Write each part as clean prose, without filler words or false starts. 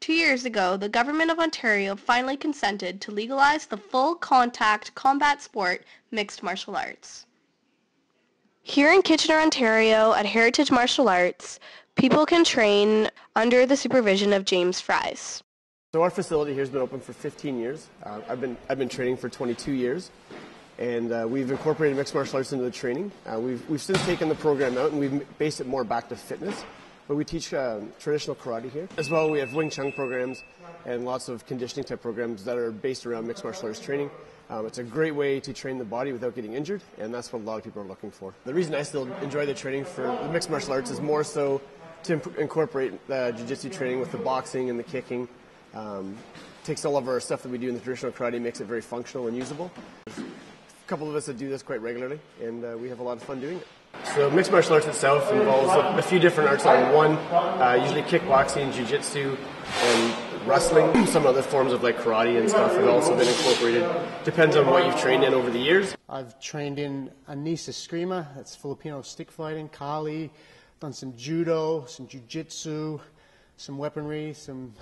2 years ago, the Government of Ontario finally consented to legalize the full-contact combat sport mixed martial arts. Here in Kitchener, Ontario, at Heritage Martial Arts, people can train under the supervision of James Fries. So our facility here has been open for 15 years. I've been training for 22 years, and we've incorporated mixed martial arts into the training. We've since taken the program out and we've based it more back to fitness. But we teach traditional karate here. As well, we have Wing Chun programs and lots of conditioning type programs that are based around mixed martial arts training. It's a great way to train the body without getting injured, and that's what a lot of people are looking for. The reason I still enjoy the training for the mixed martial arts is more so to incorporate the jiu-jitsu training with the boxing and the kicking. Takes all of our stuff that we do in the traditional karate, makes it very functional and usable. There's a couple of us that do this quite regularly, and we have a lot of fun doing it. So mixed martial arts itself involves a few different arts on one, usually kickboxing, jiu-jitsu, and wrestling. Some other forms of like karate and stuff have also been incorporated. Depends on what you've trained in over the years. I've trained in Anisa Eskrima, that's Filipino stick fighting, Kali, done some judo, some jiu-jitsu, some weaponry, some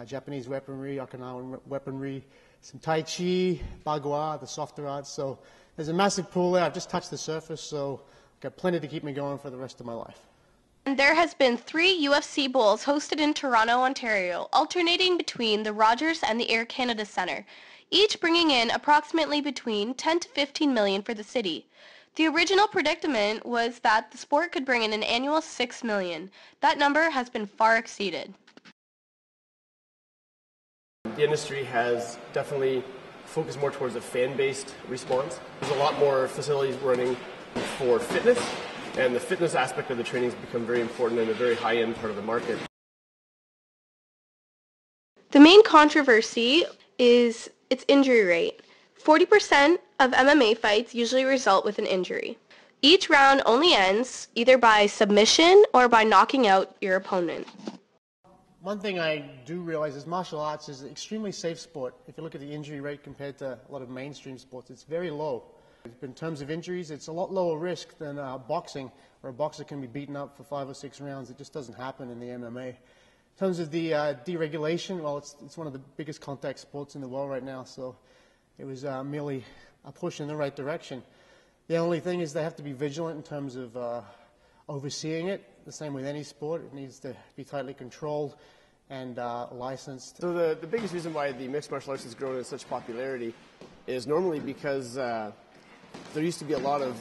Japanese weaponry, Okinawan weaponry, some Tai Chi, Bagua, the softer arts. So there's a massive pool there. I've just touched the surface, so got plenty to keep me going for the rest of my life. And there has been 3 UFC Bowls hosted in Toronto, Ontario, alternating between the Rogers and the Air Canada Centre, each bringing in approximately between 10 to 15 million for the city. The original predicament was that the sport could bring in an annual 6 million. That number has been far exceeded. The industry has definitely focused more towards a fan-based response. There's a lot more facilities running for fitness, and the fitness aspect of the training has become very important and a very high-end part of the market. The main controversy is its injury rate. 40% of MMA fights usually result with an injury. Each round only ends either by submission or by knocking out your opponent. One thing I do realize is martial arts is an extremely safe sport. If you look at the injury rate compared to a lot of mainstream sports, it's very low. In terms of injuries, it's a lot lower risk than boxing, where a boxer can be beaten up for 5 or 6 rounds. It just doesn't happen in the MMA. In terms of the deregulation, well, it's one of the biggest contact sports in the world right now, so it was merely a push in the right direction. The only thing is they have to be vigilant in terms of overseeing it. The same with any sport. It needs to be tightly controlled and licensed. So the biggest reason why the mixed martial arts has grown in such popularity is normally because there used to be a lot of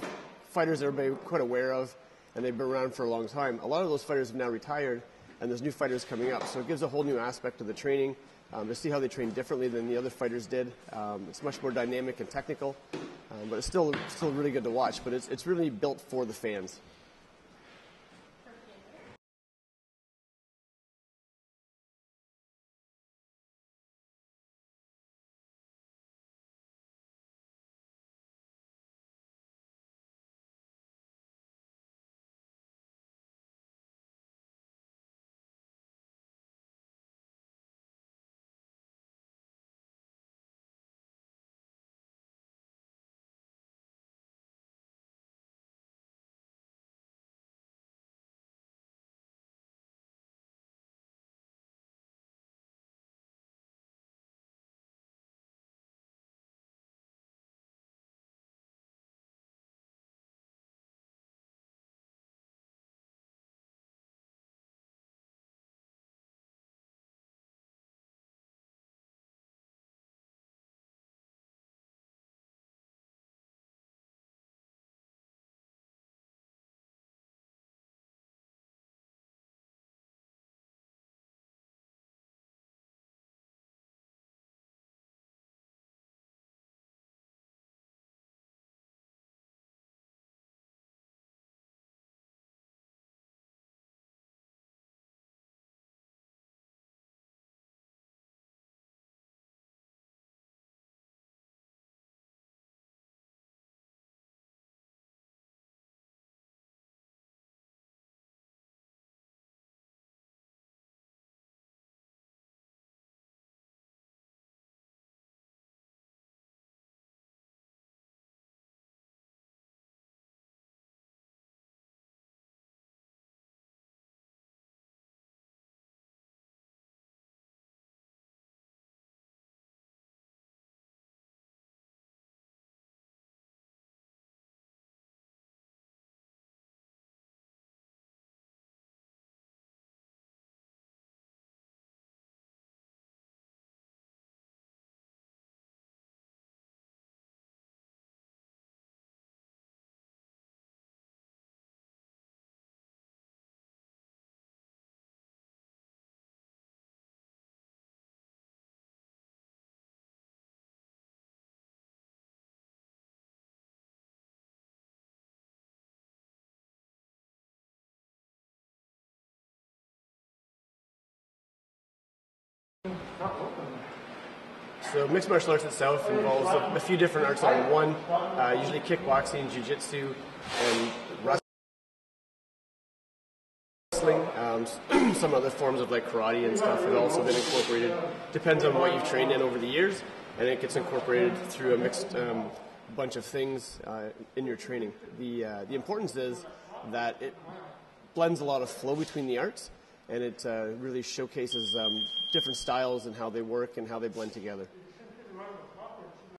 fighters everybody quite aware of, and they've been around for a long time. A lot of those fighters have now retired, and there's new fighters coming up. So it gives a whole new aspect to the training, to see how they train differently than the other fighters did. It's much more dynamic and technical, but it's still really good to watch. But it's really built for the fans. So mixed martial arts itself involves a few different arts all in one, usually kickboxing, jiu-jitsu, and wrestling. Some other forms of like karate and stuff have also been incorporated. Depends on what you've trained in over the years, and it gets incorporated through a mixed bunch of things in your training. The importance is that it blends a lot of flow between the arts, and it really showcases different styles and how they work and how they blend together.